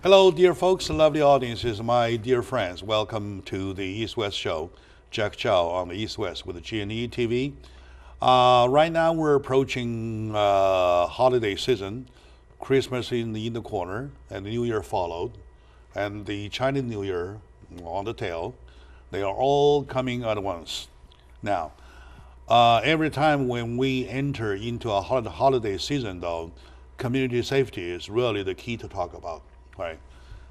Hello, dear folks, lovely audiences, my dear friends. Welcome to the East-West Show. Jack Chow on the East-West with the G&E TV. Right now we're approaching holiday season. Christmas in the corner, and the New Year followed, and the Chinese New Year on the tail. They are all coming at once. Now, every time when we enter into a holiday season, though, community safety is really the key to talk about, right?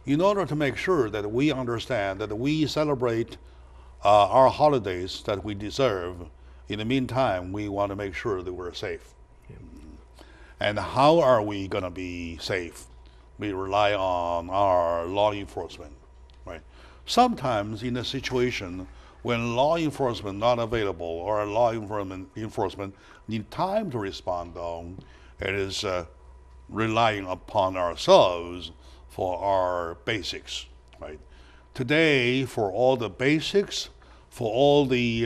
In order to make sure that we understand that we celebrate our holidays that we deserve, in the meantime, we want to make sure that we're safe. Yeah. And how are we going to be safe? We rely on our law enforcement, right? Sometimes in a situation when law enforcement not available or law enforcement need time to respond, though, it is relying upon ourselves for our basics, right? Today, for all the basics, for all the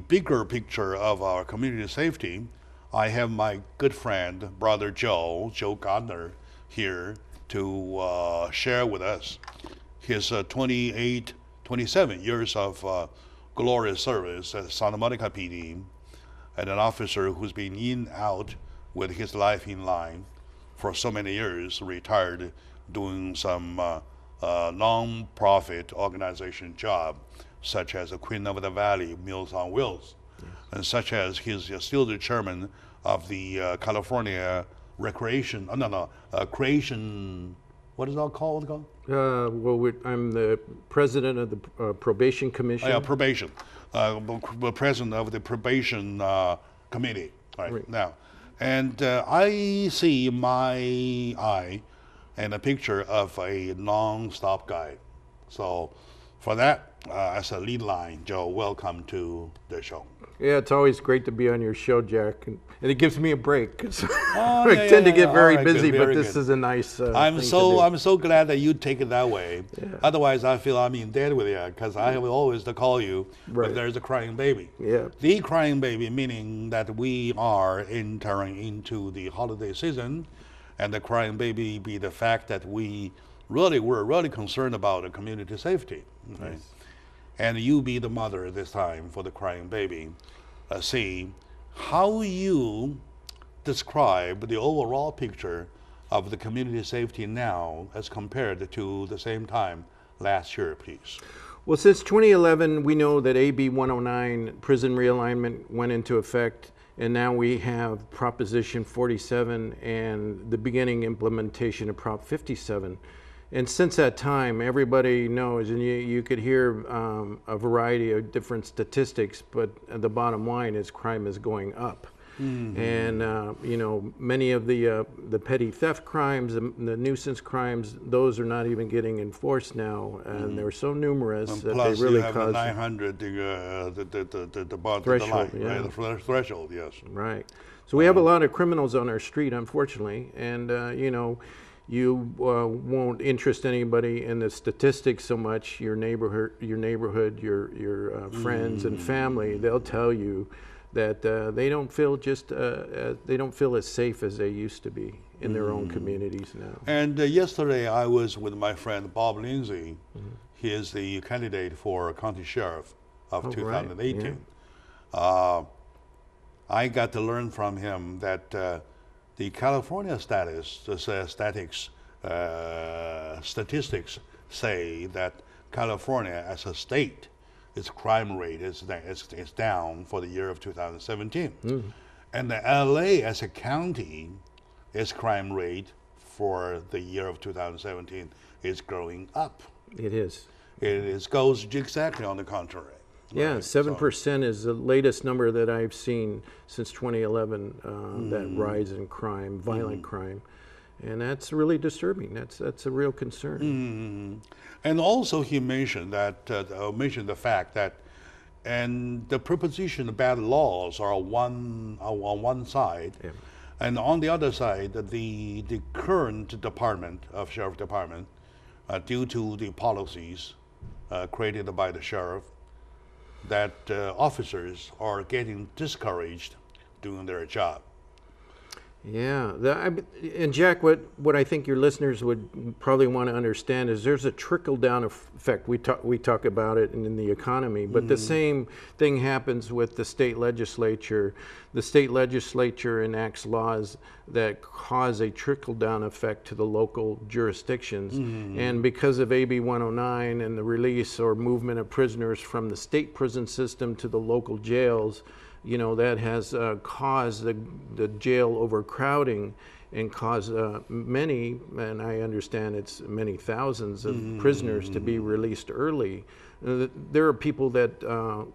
bigger picture of our community safety, I have my good friend, brother Joe Gardner, here to share with us his 27 years of glorious service at Santa Monica PD, and an officer who's been in out with his life in line for so many years, retired, doing some non-profit organization job, such as the Queen of the Valley, Meals on Wheels, yes. And such as he's still the chairman of the California Creation, what is that called? I'm the president of the Probation Commission. Yeah, probation. President of the Probation Committee, right now. And I see my eye and a picture of a non-stop guy. So for that, as a lead line, Joe, welcome to the show. Yeah, it's always great to be on your show, Jack. And it gives me a break, because I tend to get very busy, but this is a nice I'm so glad that you take it that way. Yeah. Otherwise, I feel I'm in debt with you, because I will always to call you when there's a crying baby. Yeah. The crying baby, meaning that we are entering into the holiday season, and the crying baby be the fact that we're really concerned about the community safety. Right? Nice. And you be the mother this time for the crying baby. See how you describe the overall picture of the community safety now as compared to the same time last year, please. Well, since 2011, we know that AB 109, prison realignment, went into effect, and now we have Proposition 47 and the beginning implementation of Prop 57. And since that time, everybody knows, and you could hear a variety of different statistics, but the bottom line is crime is going up. Mm-hmm. And many of the petty theft crimes, the nuisance crimes, those are not even getting enforced now, and they're so numerous that they really cause. Plus, you have the 900, the threshold, the line, right? The threshold, yes. Right. So we have a lot of criminals on our street, unfortunately, and you won't interest anybody in the statistics so much. Your neighborhood, your friends and family, they'll tell you that they don't feel as safe as they used to be in their own communities now. And yesterday I was with my friend Bob Lindsay. He is the candidate for county sheriff of 2018. Right. Yeah. I got to learn from him that the California statistics say that California as a state, its crime rate is down for the year of 2017. Mm-hmm. And the LA as a county, its crime rate for the year of 2017 is growing up. It is. It goes exactly on the contrary. Yeah, 7% is the latest number that I've seen since 2011, that rise in crime, violent crime. And that's really disturbing. That's a real concern. And also he mentioned the fact that, and the proposition of bad laws are on one side, yeah. And on the other side, the current department of Sheriff Department, due to the policies created by the sheriff, that officers are getting discouraged doing their job. Yeah, and Jack, what I think your listeners would probably want to understand is there's a trickle down effect. We talk about it in the economy, but the same thing happens with the state legislature. The state legislature enacts laws that cause a trickle down effect to the local jurisdictions, and because of AB 109 and the release or movement of prisoners from the state prison system to the local jails, you know, that has caused the jail overcrowding and caused many, and I understand it's many thousands of prisoners to be released early. There are people that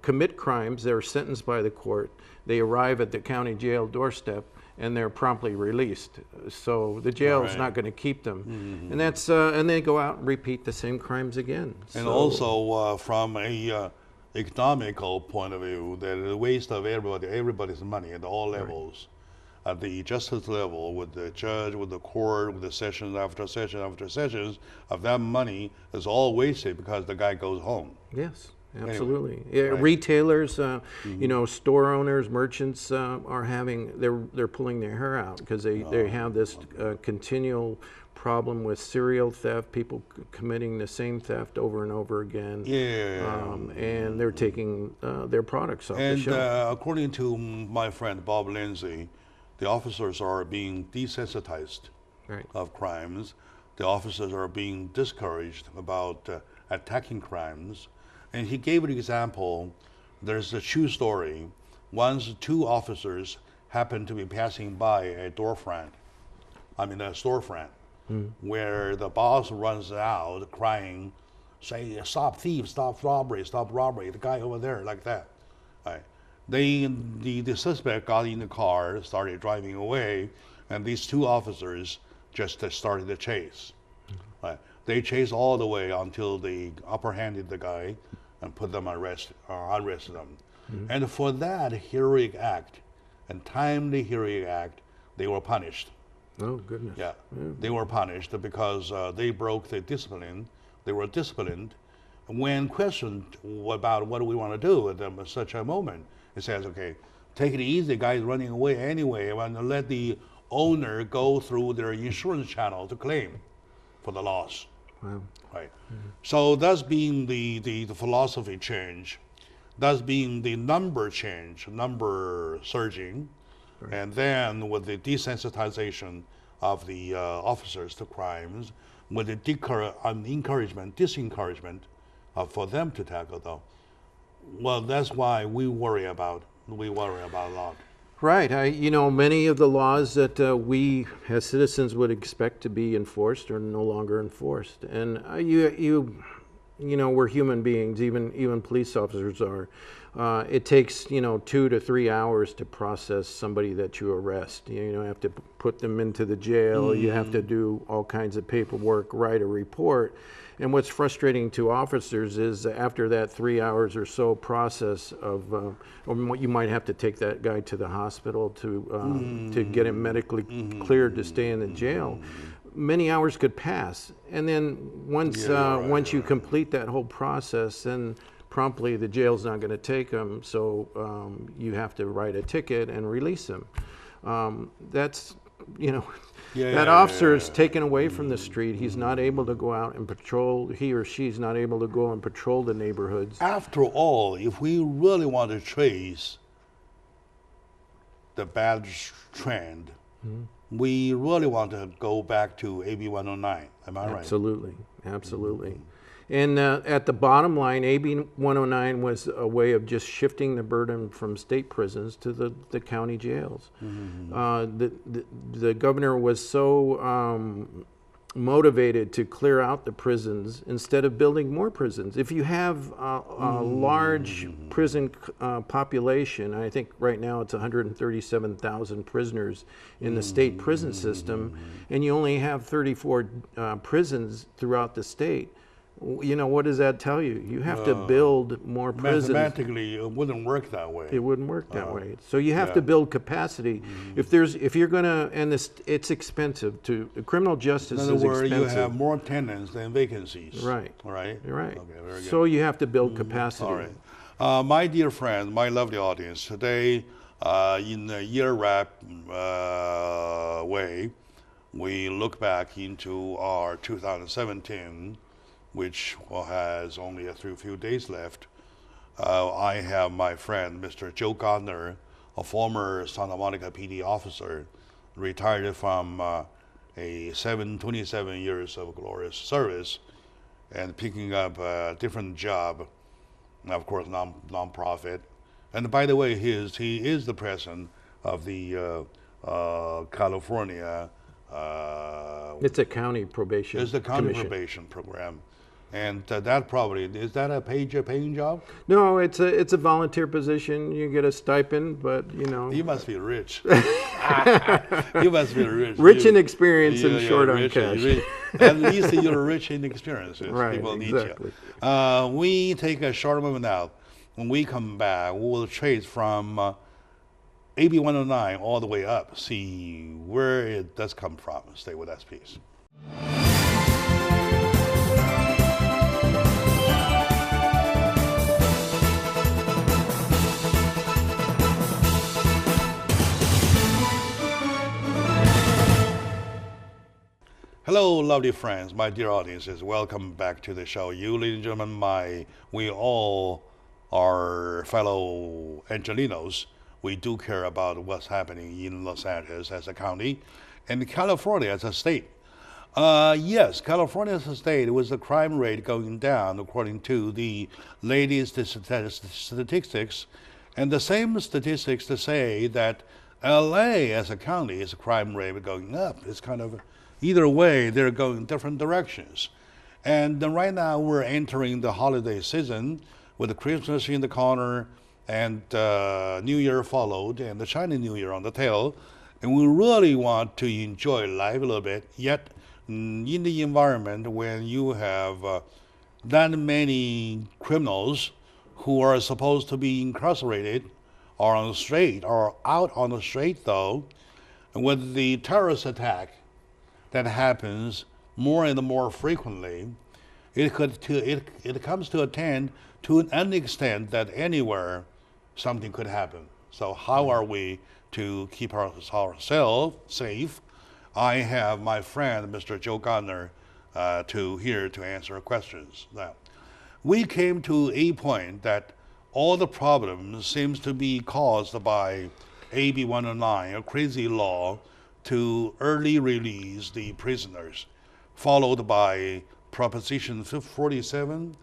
commit crimes, they're sentenced by the court, they arrive at the county jail doorstep, and they're promptly released. So the jail is not going to keep them, and that's and they go out and repeat the same crimes again. And also from a economical point of view, the waste of everybody's money at all levels, at the justice level, with the judge, with the court, with the sessions after session after sessions, of that money is all wasted because the guy goes home. Yes, absolutely. Anyway, retailers, you know, store owners, merchants are having they're pulling their hair out because they have this continual problem with serial theft, people committing the same theft over and over again. And they're taking their products off the shelf. And according to my friend Bob Lindsay, the officers are being desensitized of crimes. The officers are being discouraged about attacking crimes. And he gave an example. There's a true story. Once two officers happened to be passing by a storefront, where the boss runs out crying, say, "Stop thieves, stop robbery, stop robbery," the guy over there, like that. Right. The suspect got in the car, started driving away, and these two officers just started the chase. Right. They chased all the way until they upper-handed the guy and put them arrested them. And for that heroic act and timely heroic act, they were punished. Oh, goodness. Yeah, they were punished because they broke the discipline. They were disciplined. When questioned about what do we want to do with them at such a moment, it says, okay, take it easy, the guy's running away anyway, and let the owner go through their insurance channel to claim for the loss. Wow. Right. So that's being the philosophy change. That's being the number change, number surging. And then with the desensitization of the officers to crimes, with the disencouragement for them to tackle them, well, that's why we worry about a lot. Right. You know, many of the laws that we as citizens would expect to be enforced are no longer enforced. And you know, we're human beings. Even police officers are. It takes 2 to 3 hours to process somebody that you arrest. You have to put them into the jail. You have to do all kinds of paperwork, write a report. And what's frustrating to officers is after that 3 hours or so process of, or you might have to take that guy to the hospital to get him medically cleared to stay in the jail. Many hours could pass, and then once you complete that whole process, then promptly the jail's not going to take them, so you have to write a ticket and release them. That's that officer is taken away from the street. He's not able to go out and patrol. He or she's not able to go and patrol the neighborhoods. After all, if we really want to trace the bad trend, we really want to go back to AB 109. Am I right? Absolutely. And at the bottom line, AB 109 was a way of just shifting the burden from state prisons to the county jails. The governor was so motivated to clear out the prisons instead of building more prisons. If you have a large prison population, I think right now it's 137,000 prisoners in the state prison system, and you only have 34 prisons throughout the state, what does that tell you? You have to build more prisons. Mathematically, it wouldn't work that way. It wouldn't work that way. So you have to build capacity. If you're gonna, and it's expensive to criminal justice. In other words, you have more tenants than vacancies. Right. Right. Right. Okay, very good. So you have to build capacity. All right. My dear friend, my lovely audience, today In the year wrap way, we look back into our 2017, which has only a few days left. I have my friend, Mr. Joe Gardner, a former Santa Monica PD officer, retired from a 27 years of glorious service and picking up a different job, of course, non-profit. And by the way, he is the president of the California. It's a county probation. It's the county commission. probation program, and that probably is that a paying job? No, it's a volunteer position. You get a stipend, but you know. You must be rich. You must be rich. Rich in experience and short on cash. At least you're rich in experiences. Right, People exactly. need you. We take a short moment now. When we come back, we will trace from AB 109 all the way up, see where it does come from. Stay with us, please. Hello, lovely friends, my dear audiences. Welcome back to the show. You, ladies and gentlemen, we all are fellow Angelinos. We do care about what's happening in Los Angeles as a county and California as a state. Yes, California as a state, with the crime rate going down according to the latest statistics, and the same statistics to say that LA as a county is a crime rate going up. It's kind of either way, they're going different directions. And right now we're entering the holiday season with the Christmas in the corner and New Year followed and the Chinese New Year on the tail. And we really want to enjoy life a little bit, yet in the environment when you have that many criminals who are supposed to be incarcerated or on the street or out on the street though, and with the terrorist attack that happens more and more frequently, it comes to a tend to an extent that anywhere something could happen. So how are we to keep ourselves safe? I have my friend, Mr. Joe Gardner, here to answer questions. Now, we came to a point that all the problems seems to be caused by AB 109, a crazy law to early release the prisoners, followed by Proposition 47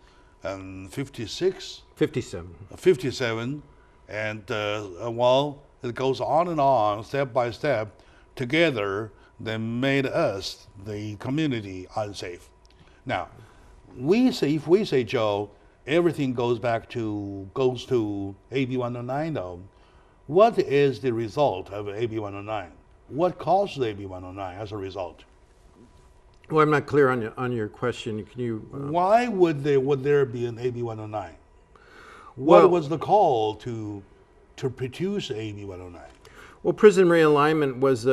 and 56. 57, and well, it goes on and on, step by step. Together, they made us, the community, unsafe. Now, if we say, Joe, everything goes to AB 109 though, what is the result of AB 109? What caused AB 109 as a result? Well, I'm not clear on your question. Can you? Why would there be an AB 109? What was the call to produce AB 109? Well, prison realignment was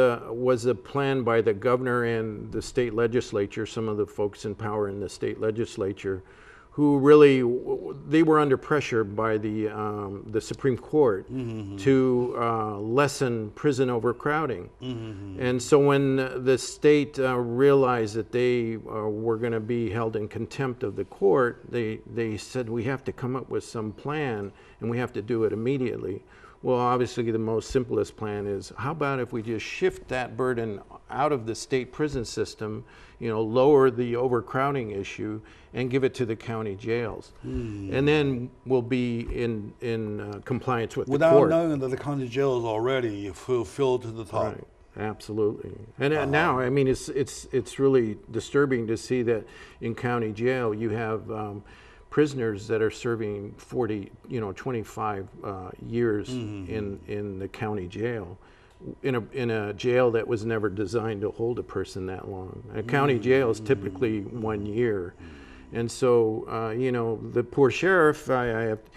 a plan by the governor and the state legislature, some of the folks in power in the state legislature, who really, they were under pressure by the Supreme Court to lessen prison overcrowding. And so when the state realized that they were going to be held in contempt of the court, they said, we have to come up with some plan and we have to do it immediately. Well, obviously the most simplest plan is, how about if we just shift that burden out of the state prison system, lower the overcrowding issue and give it to the county jails. And then we'll be in compliance with the court. Without knowing that the county jails already filled to the top. Right. Absolutely. And now, I mean, it's really disturbing to see that in county jail you have prisoners that are serving 25 years in the county jail, in a jail that was never designed to hold a person that long. A county jail is typically 1 year. And so, the poor sheriff,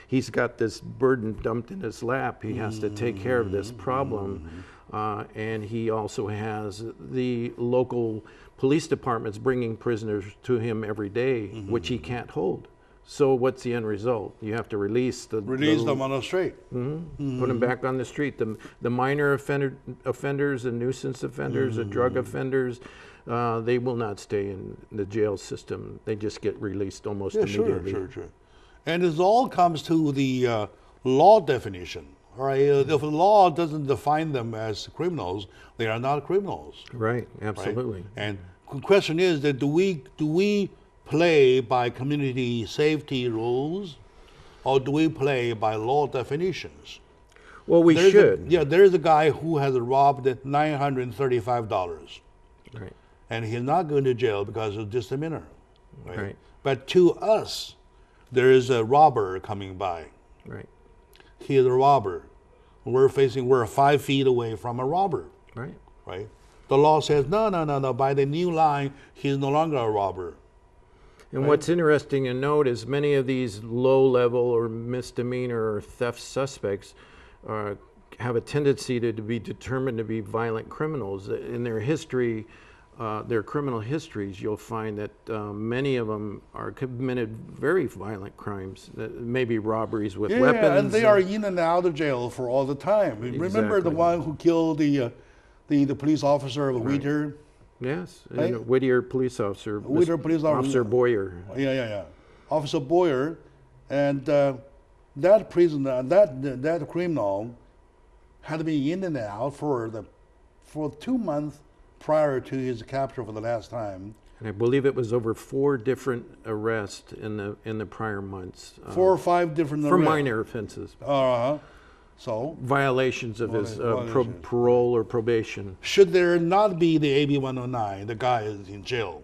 he's got this burden dumped in his lap. He has to take care of this problem. And he also has the local police departments bringing prisoners to him every day, which he can't hold. So what's the end result? You have to release them on the street. Put them back on the street. The minor offenders, the nuisance offenders, the drug offenders, they will not stay in the jail system. They just get released almost immediately. Sure. And it all comes to the law definition. Right? If the law doesn't define them as criminals, they are not criminals. Right, absolutely. Right? And the question is that do we play by community safety rules, or do we play by law definitions? Well, we should. There's a guy who has robbed $935. Right. And he's not going to jail because of misdemeanor. Right. But to us, there is a robber coming by. Right. He is a robber. We're 5 feet away from a robber. Right. The law says, no. By the new line, he's no longer a robber. And what's interesting to note is many of these low-level or misdemeanor or theft suspects have a tendency to be determined to be violent criminals. In their history, their criminal histories, you'll find that many of them are committed very violent crimes, maybe robberies with weapons. Yeah, and they are in and out of jail for all the time. Exactly. Remember the one who killed the police officer of Whittier? Yes, right? Whittier police officer. Officer Boyer. Yeah. Officer Boyer, and that prisoner, that criminal, had been in and out for 2 months prior to his capture for the last time. And I believe it was over 4 different arrests in the prior months. 4 or 5 different for minor offenses. So violations of his parole or probation. Should there not be the AB 109, the guy is in jail.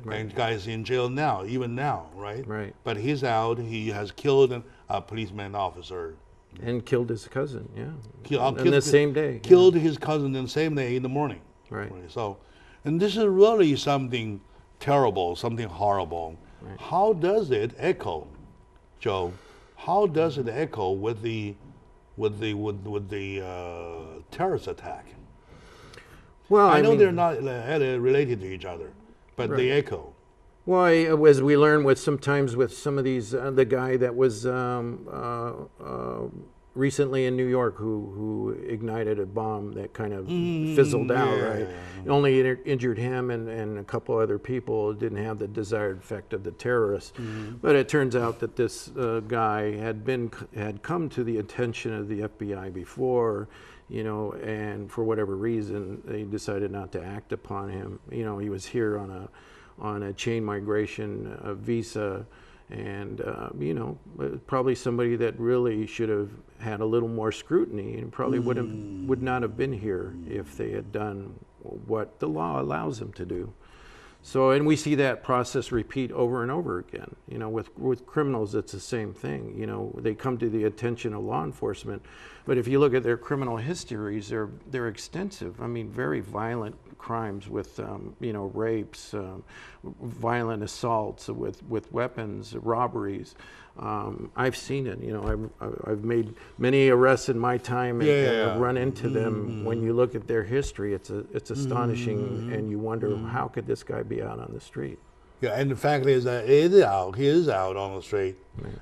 Right. And the guy is in jail now, even now, right? Right. But he's out. He has killed a policeman officer. And killed his cousin, in the same day. Killed his cousin in the same day in the morning. Right. So, and this is really something terrible, something horrible. Right. How does it echo, Joe? How does it echo with the terrorist attack? Well, I know they're not related to each other, but they echo. Well, as we learn sometimes with some of these, the guy that was recently in New York who ignited a bomb that kind of fizzled out, right? It only injured him and a couple other people. It didn't have the desired effect of the terrorists. But it turns out that this guy had come to the attention of the FBI before, and for whatever reason they decided not to act upon him. He was here on a chain migration visa. And probably somebody that really should have had a little more scrutiny and probably would not have been here if they had done what the law allows them to do. So, and we see that process repeat over and over again. With criminals, it's the same thing. They come to the attention of law enforcement, but if you look at their criminal histories, they're extensive. I mean, very violent crimes with rapes, violent assaults with weapons, robberies. I've seen it. I've made many arrests in my time and run into them. When you look at their history, it's astonishing, and you wonder how could this guy be out on the street? Yeah, and the fact is that he is out on the street,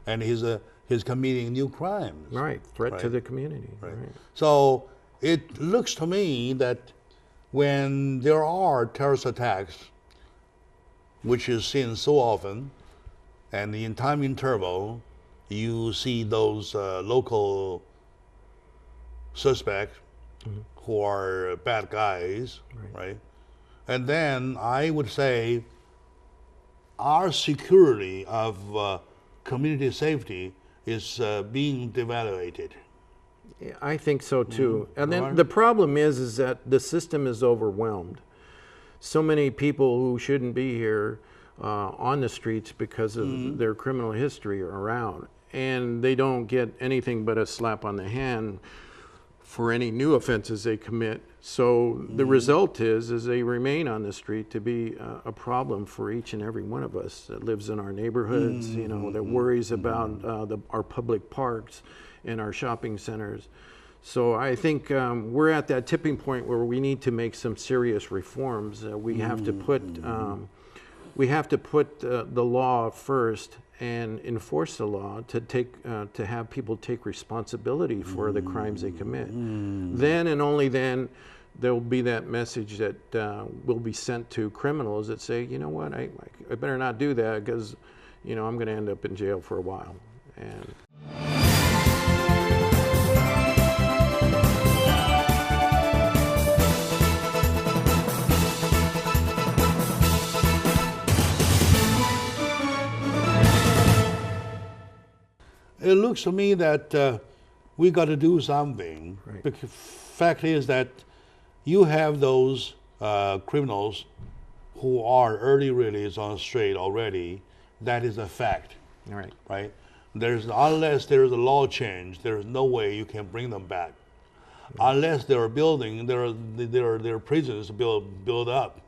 and he's committing new crimes. Right, threat to the community. Right. So it looks to me that when there are terrorist attacks, which is seen so often, and in time interval, you see those local suspects who are bad guys, right? And then I would say our security of community safety is being devaluated. I think so too. And then the problem is that the system is overwhelmed. So many people who shouldn't be here on the streets because of their criminal history are around, and they don't get anything but a slap on the hand for any new offenses they commit. So the result is they remain on the street to be a problem for each and every one of us that lives in our neighborhoods, that worries about our public parks and our shopping centers. So I think we're at that tipping point where we need to make some serious reforms. We have to put we have to put the law first and enforce the law to have people take responsibility for the crimes they commit. Then and only then there will be that message that will be sent to criminals that say, you know what, I better not do that because, you know, I'm going to end up in jail for a while. And it looks to me that we got to do something. Right. The fact is that you have those criminals who are early release on the street already. That is a fact. all right. Right? Unless there is a law change, there is no way you can bring them back. Unless there are prisons build up,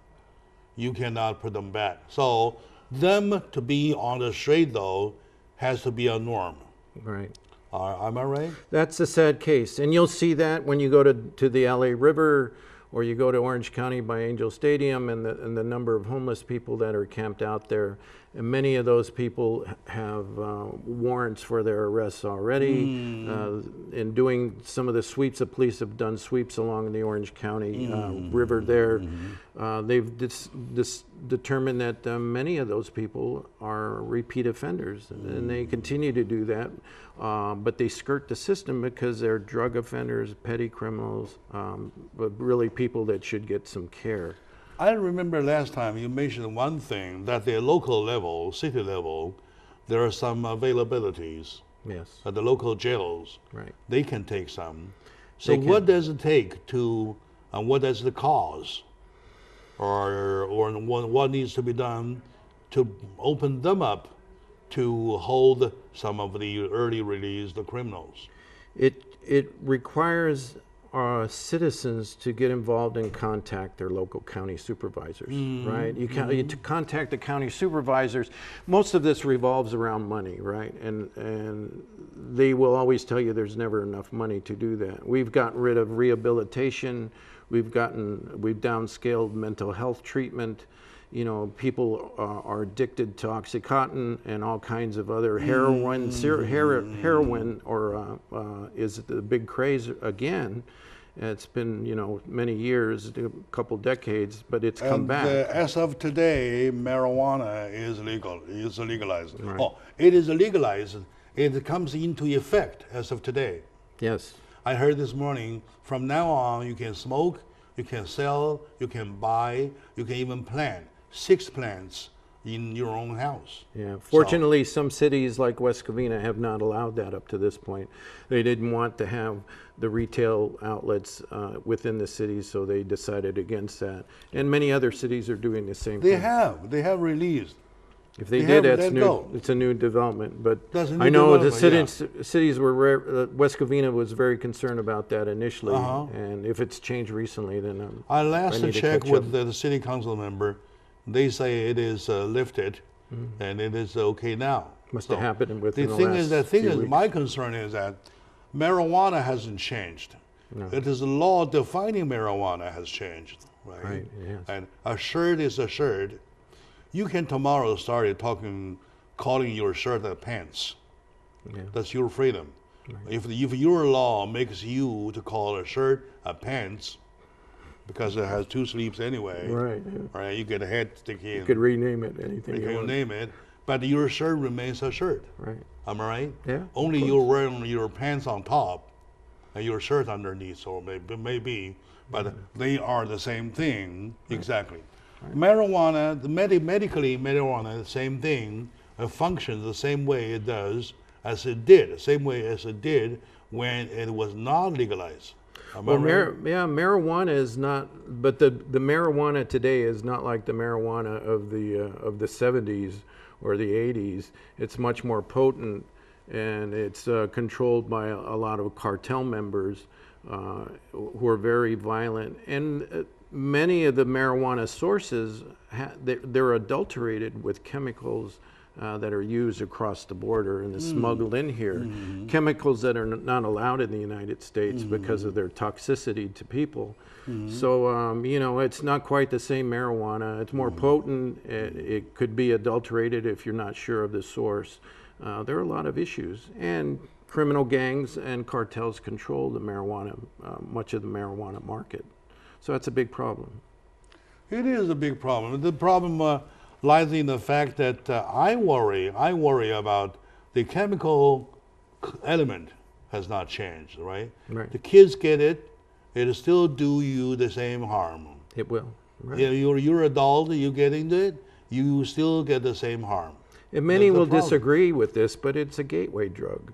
you cannot put them back. So them to be on the street though has to be a norm. Right. Am I right? That's a sad case. And you'll see that when you go to the LA River or you go to Orange County by Angel Stadium and the number of homeless people that are camped out there. And many of those people have warrants for their arrests already. In doing some of the sweeps, the police have done sweeps along the Orange County River there. They've determined that many of those people are repeat offenders, and they continue to do that. But they skirt the system because they're drug offenders, petty criminals, but really people that should get some care. I remember last time you mentioned one thing, that at the local level, city level, there are some availabilities. Yes. At the local jails. Right. They can take some. So what does it take to, what does the cause? Or what needs to be done to open them up to hold some of the early release, the criminals? It requires citizens to get involved and contact their local county supervisors, right? You to contact the county supervisors. Most of this revolves around money, right? And they will always tell you there's never enough money to do that. We've gotten rid of rehabilitation. We've downscaled mental health treatment. You know, people are addicted to Oxycontin and all kinds of other heroin. Heroin is the big craze again. It's been, you know, many years, a couple decades, but it's come back. As of today, marijuana is legal. It's legalized. Right. Oh, it is legalized. It comes into effect as of today. Yes. I heard this morning, from now on, you can smoke, you can sell, you can buy, you can even plant 6 plants in your own house. Yeah. Fortunately, some cities like West Covina have not allowed that up to this point. They didn't want to have the retail outlets within the cities, so they decided against that. And many other cities are doing the same thing. They have released. If they did, that's new. It's a new development. But I know the cities were, West Covina was very concerned about that initially. And if it's changed recently, then I last checked with the city council member. They say it is lifted, and it is okay now. Must have happened within the last thing few is, weeks. my concern is that marijuana hasn't changed. No. It is the law defining marijuana has changed, right? Right, yes. And a shirt is a shirt. You can tomorrow start calling your shirt a pants. Yeah. That's your freedom. Right. If your law makes you to call a shirt a pants, because it has 2 sleeves anyway. Right. Yeah. Right. You get a head sticky in. You could rename it anything you want. Name it, but your shirt remains a shirt. Right. Am I right? Yeah. Only you're wearing your pants on top, and your shirt underneath, or maybe, but they are the same thing. Right. Exactly. Right. Marijuana, medically, marijuana, the same thing. It functions the same way it does as it did, the same way as it did when it was not legalized. Well, marijuana is not, but the marijuana today is not like the marijuana of the 70s or the 80s. It's much more potent, and it's controlled by a lot of cartel members who are very violent. And many of the marijuana sources, they're adulterated with chemicals that are used across the border and is smuggled in here. Chemicals that are not allowed in the United States because of their toxicity to people. So, you know, it's not quite the same marijuana. It's more potent. It could be adulterated if you're not sure of the source. There are a lot of issues. And criminal gangs and cartels control the marijuana, much of the marijuana market. So that's a big problem. It is a big problem. The problem lies in the fact that I worry about the chemical element has not changed, right? Right. The kids get it, it'll still do you the same harm. It will. Right. Yeah, you're adult, you get into it, you still get the same harm. And many will problem. disagree with this, but it's a gateway drug.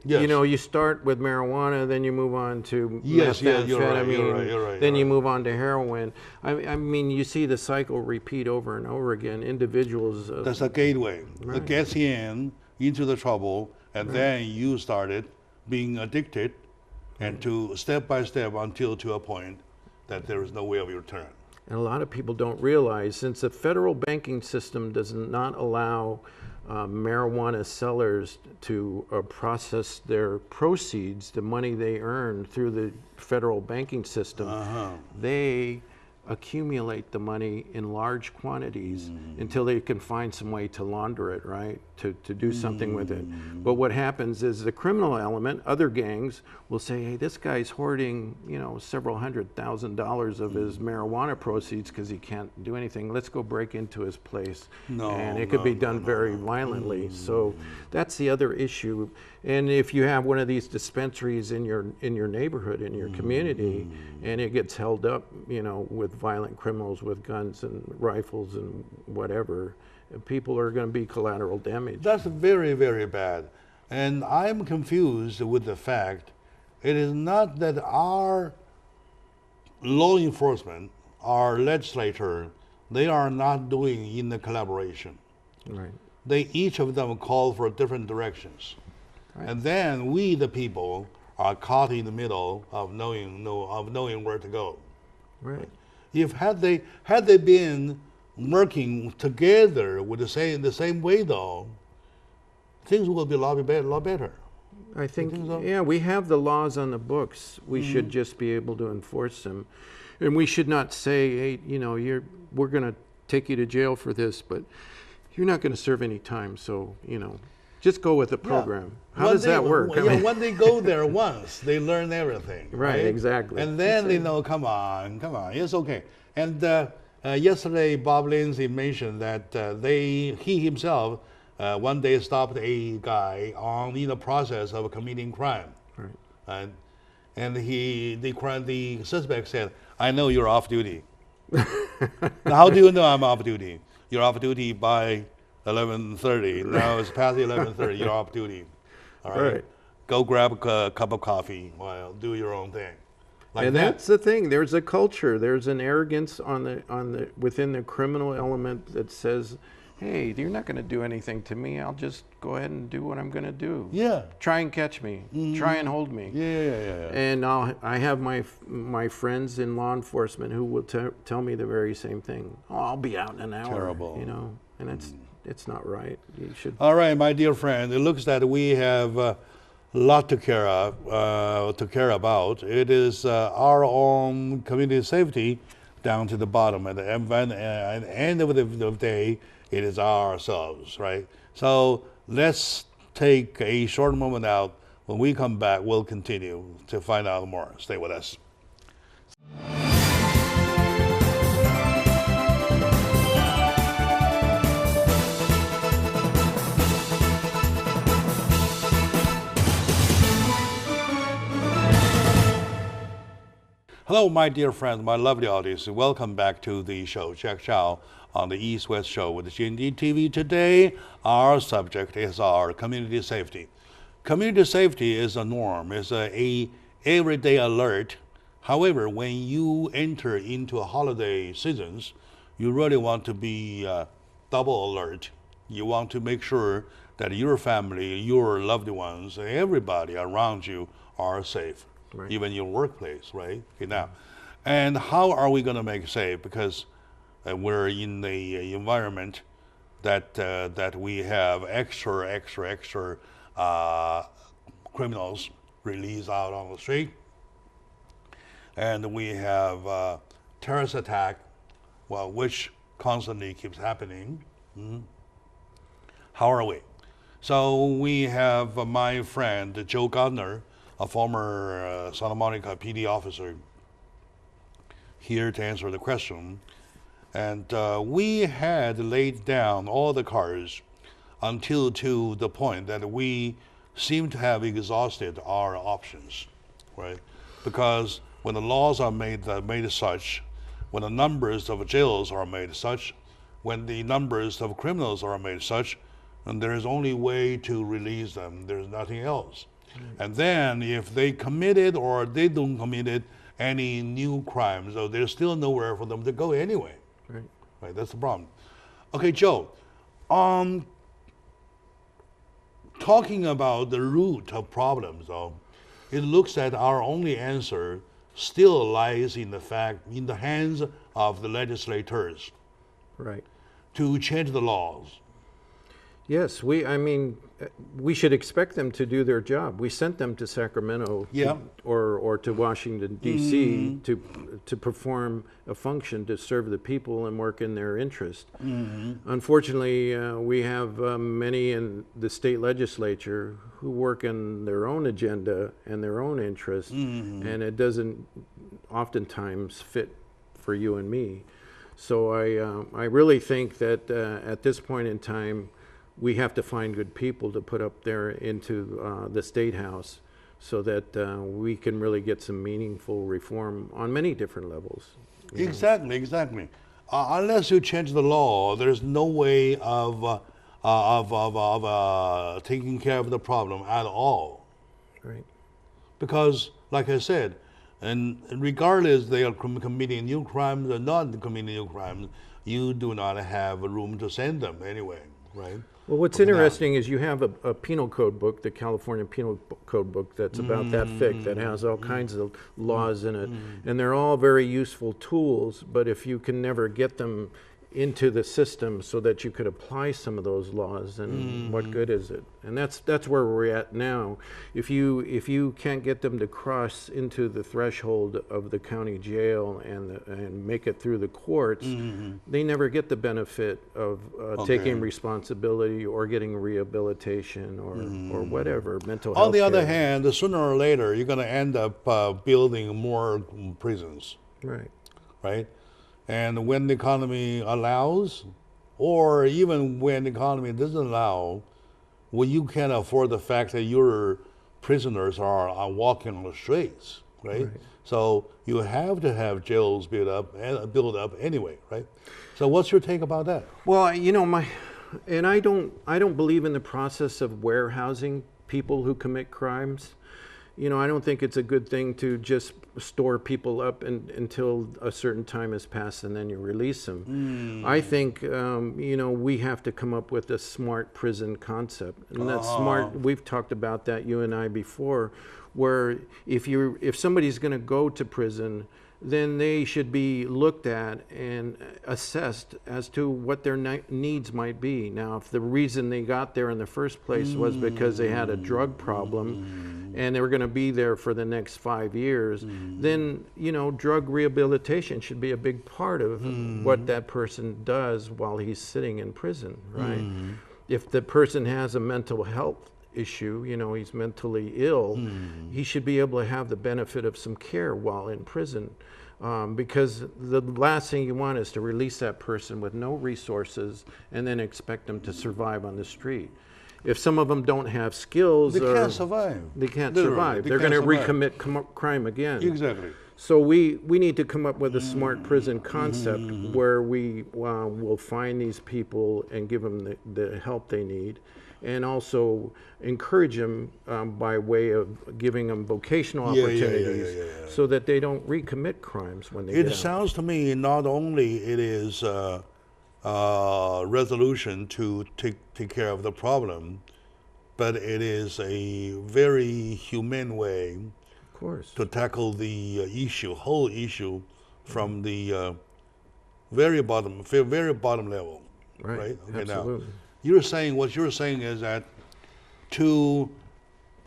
Yes. You know, you start with marijuana, then you move on to Yes, yeah, methamphetamine, you're right, then you move on to heroin. I mean, you see the cycle repeat over and over again. Individuals. That's a gateway. Right. It gets you into the trouble, and then you started being addicted, and to step by step until to a point that there is no way of return. And a lot of people don't realize, since the federal banking system does not allow marijuana sellers to process their proceeds, the money they earn through the federal banking system, they accumulate the money in large quantities until they can find some way to launder it, right? To do something with it. But what happens is the criminal element, other gangs, will say, hey, this guy's hoarding, you know, several $100,000 of his marijuana proceeds because he can't do anything. Let's go break into his place. And it could be done very violently. So that's the other issue. And if you have one of these dispensaries in your neighborhood, in your community, and it gets held up, you know, with violent criminals with guns and rifles and whatever, people are going to be collateral damage. That's very, very bad. And I'm confused with the fact it is not that our law enforcement, our legislature, they are not doing in the collaboration. Right. They each of them call for different directions. Right. And then we, the people, are caught in the middle of knowing where to go. Right. If had they been working together with the same way though, things will be a lot better. I think, so? yeah, we have the laws on the books. We should just be able to enforce them. And we should not say, hey, you know, we're going to take you to jail for this, but you're not going to serve any time. So, you know, just go with the program. How does that work? When they go there once, they learn everything. Right, exactly. And then they know, come on, it's okay. And yesterday, Bob Lindsay mentioned that he himself one day stopped a guy in the process of committing crime. Right. And the suspect said, I know you're off duty. Now, how do you know I'm off duty? You're off duty by 11:30. Now it's past 11:30. You're off duty. All right. Go grab a cup of coffee while do your own thing. Like that's the thing. There's a culture. There's an arrogance within the criminal element that says, "Hey, you're not going to do anything to me. I'll just go ahead and do what I'm going to do. Yeah. Try and catch me. Try and hold me. Yeah. And I have my friends in law enforcement who will tell me the very same thing. Oh, I'll be out in an hour. Terrible. You know, and it's not right. You should. All right, my dear friend. It looks that we have a lot to care about. It is our own community safety down to the bottom. At the end of the day, it is ourselves, right? So let's take a short moment out. When we come back, we'll continue to find out more. Stay with us. Hello, my dear friends, my lovely audience. Welcome back to the show, Jack Chow, on the East West Show with GND TV. Today, our subject is our community safety. Community safety is a norm, it's a everyday alert. However, when you enter into a holiday seasons, you really want to be double alert. You want to make sure that your family, your loved ones, everybody around you are safe. Right. Even your workplace, right? Okay, now, and how are we going to make it safe? Because we're in the environment that we have extra criminals released out on the street, and we have terrorist attack, well, which constantly keeps happening. How are we? So we have my friend Joe Gardner, a former Santa Monica PD officer, here to answer the question. And we had laid down all the cards until to the point that we seem to have exhausted our options, right? Because when the laws are made such, when the numbers of jails are made such, when the numbers of criminals are made such, and there is only way to release them. There's nothing else. And then if they committed or they don't committed any new crimes, so there's still nowhere for them to go anyway. Right, that's the problem. Okay, Joe, talking about the root of problems, though, it looks that our only answer still lies in the hands of the legislators. Right. To change the laws. Yes, we should expect them to do their job. We sent them to Sacramento or to Washington, D.C. to perform a function to serve the people and work in their interest. Unfortunately, we have many in the state legislature who work in their own agenda and their own interest, and it doesn't oftentimes fit for you and me. So I really think that at this point in time, we have to find good people to put up there into the State House so that we can really get some meaningful reform on many different levels. Exactly. Unless you change the law, there's no way of taking care of the problem at all. Right. Because, like I said, and regardless they are committing new crimes or not committing new crimes, you do not have room to send them anyway, right? Well, what's interesting is you have a penal code book, the California Penal Code book, that's about that thick, that has all kinds of laws in it, and they're all very useful tools, but if you can never get them into the system so that you could apply some of those laws, then what good is it? And that's where we're at now. If you can't get them to cross into the threshold of the county jail and make it through the courts, they never get the benefit of taking responsibility or getting rehabilitation or whatever, mental health. On the other hand, sooner or later, you're going to end up building more prisons. Right? And when the economy allows, or even when the economy doesn't allow, well, you can't afford the fact that your prisoners are walking on the streets, right? So you have to have jails built up anyway, right? So what's your take about that? Well, I don't believe in the process of warehousing people who commit crimes. I don't think it's a good thing to just store people up until a certain time has passed and then you release them. I think, we have to come up with a smart prison concept. And that's smart. We've talked about that, you and I, before, where if somebody's going to go to prison, then they should be looked at and assessed as to what their needs might be. Now, if the reason they got there in the first place was because they had a drug problem and they were going to be there for the next 5 years, then, drug rehabilitation should be a big part of what that person does while he's sitting in prison, right? If the person has a mental health issue, he's mentally ill, he should be able to have the benefit of some care while in prison. Because the last thing you want is to release that person with no resources and then expect them to survive on the street. If some of them don't have skills, they can't survive. They can't survive. They're going to recommit crime again. Exactly. So we need to come up with a smart prison concept where we will find these people and give them the help they need, and also encourage them by way of giving them vocational opportunities so that they don't recommit crimes when they get out. It sounds to me not only it is resolution to take care of the problem, but it is a very humane way, of course, to tackle the whole issue from the very bottom level. Right. Okay, Absolutely. now, what you're saying is that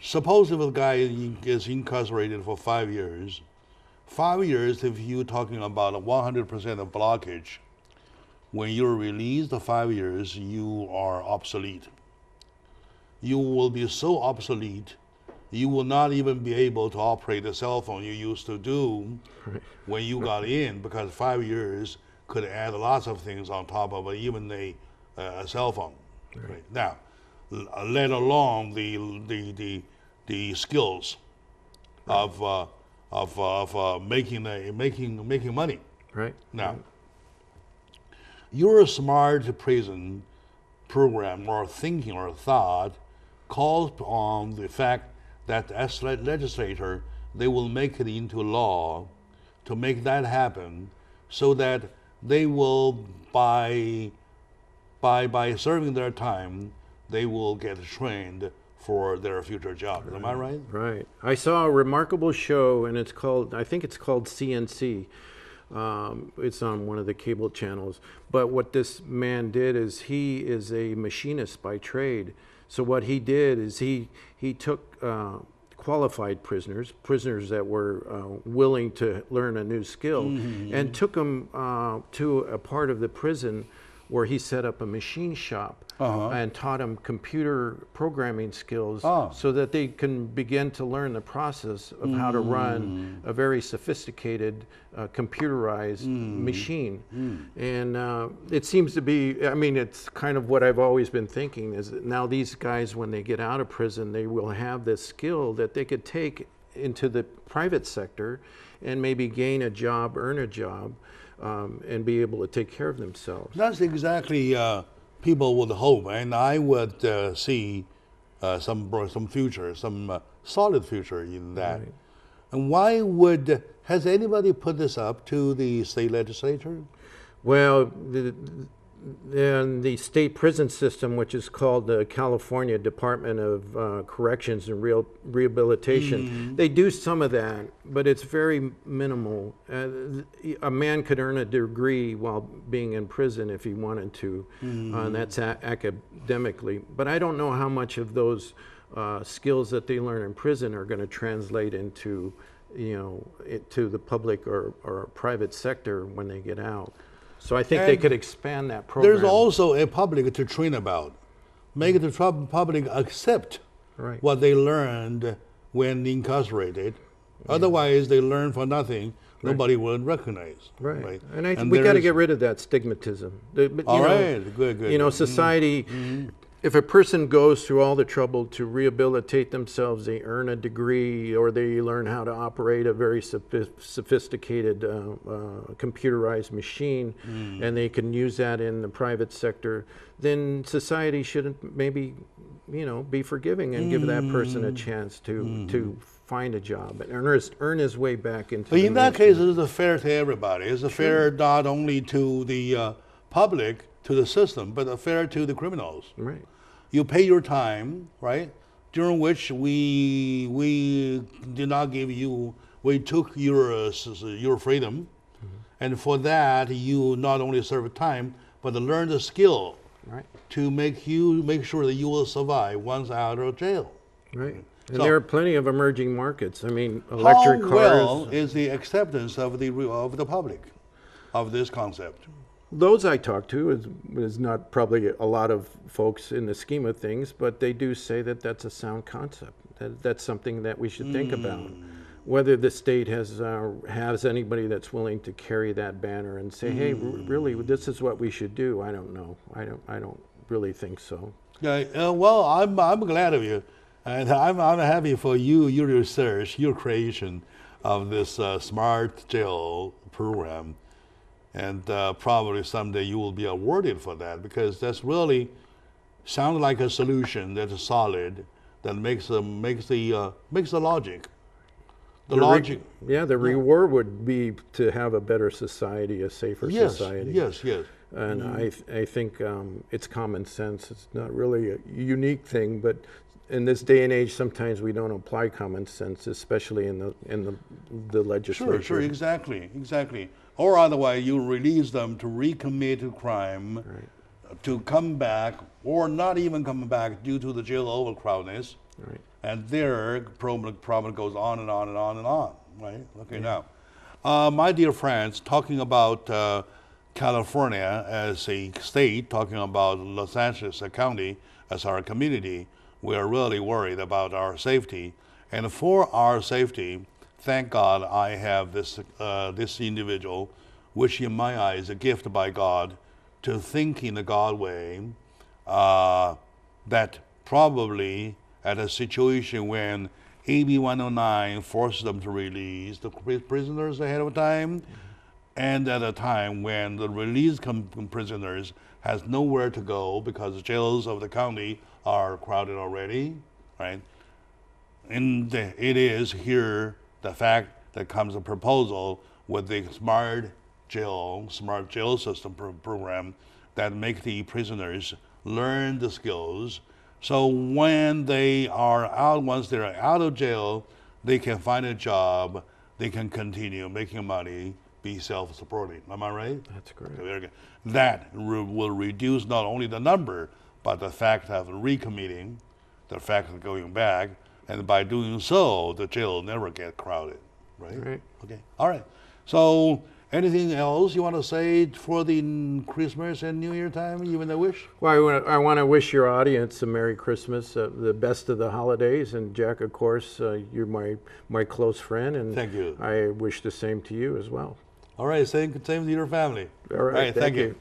suppose if a guy is incarcerated for 5 years, 5 years, if you're talking about a 100% of blockage, when you're released, the 5 years, you are obsolete. You will be so obsolete, you will not even be able to operate the cell phone you used to do when you got in, because 5 years could add lots of things on top of even a cell phone. Right. Now, let alone the skills of making money. Right. Now, your smart prison program or thinking or thought calls on the fact that as legislator, they will make it into law to make that happen, so that they will, by serving their time, they will get trained for their future jobs. Am I right? Right. I saw a remarkable show, and I think it's called CNC. It's on one of the cable channels. But what this man did is, he is a machinist by trade. So what he did is he took qualified prisoners that were willing to learn a new skill, and took them to a part of the prison where he set up a machine shop and taught them computer programming skills, so that they can begin to learn the process of how to run a very sophisticated computerized machine. And it seems to be, I mean, it's kind of what I've always been thinking, is that now these guys, when they get out of prison, they will have this skill that they could take into the private sector and maybe gain a job, earn a job, and be able to take care of themselves. That's exactly people would hope, and I would see some future, some solid future in that. Right. And has anybody put this up to the state legislature? Well, the state prison system, which is called the California Department of Corrections and Rehabilitation, they do some of that, but it's very minimal. A man could earn a degree while being in prison if he wanted to, and that's academically. But I don't know how much of those skills that they learn in prison are going to translate into, to the public or private sector when they get out. So I think they could expand that program. There's also a public to train about. Make the public accept what they learned when incarcerated. Otherwise, they learn for nothing. Nobody will recognize. Right. And we got to get rid of that stigmatism. Good. Society, if a person goes through all the trouble to rehabilitate themselves, they earn a degree, or they learn how to operate a very sophisticated computerized machine, and they can use that in the private sector, then society shouldn't maybe, be forgiving and give that person a chance to find a job and earn his way back into. But in that case, it's fair to everybody. It's fair not only to the public, to the system, but fair to the criminals. Right. You pay your time, right? During which we did not give you, we took your freedom, and for that you not only serve time, but learn the skill to make sure that you will survive once out of jail. Right. And so, there are plenty of emerging markets. I mean, electric cars. How well is the acceptance of the public of this concept? Those I talk to is not probably a lot of folks in the scheme of things, but they do say that that's a sound concept. That's something that we should think about. Whether the state has anybody that's willing to carry that banner and say, hey, really, this is what we should do. I don't know. I don't really think so. Yeah. Well, I'm glad of you, and I'm happy for you, your research, your creation of this smart jail program. And probably someday you will be awarded for that, because that's really sounds like a solution that is solid, that makes the logic. The reward would be to have a better society, a safer society. Yes. And I think it's common sense. It's not really a unique thing, but in this day and age, sometimes we don't apply common sense, especially in the legislature. Sure, exactly. Or otherwise, you release them to recommit crime to come back or not even come back due to the jail overcrowdedness. Right. And their problem goes on and on and on and on, right? Okay, now, my dear friends, talking about California as a state, talking about Los Angeles County as our community, we are really worried about our safety. And for our safety, thank God I have this, this individual, which in my eyes is a gift by God, to think in the God way, that probably at a situation when AB 109 forces them to release the prisoners ahead of time, and at a time when the released prisoners has nowhere to go because the jails of the county are crowded already, right? And it is here the fact that comes a proposal with the smart jail system program that make the prisoners learn the skills. So when they are out, once they're out of jail, they can find a job, they can continue making money, be self-supporting. Am I right? That's correct. Okay, very good. That will reduce not only the number, but the fact of recommitting, the fact of going back, and by doing so, the jail never get crowded, right? Right. Okay, all right. So anything else you want to say for the Christmas and New Year time, even a wish? Well, I want to wish your audience a Merry Christmas, the best of the holidays. And Jack, of course, you're my close friend, and thank you. I wish the same to you as well. All right, same to your family. All right, thank you. you.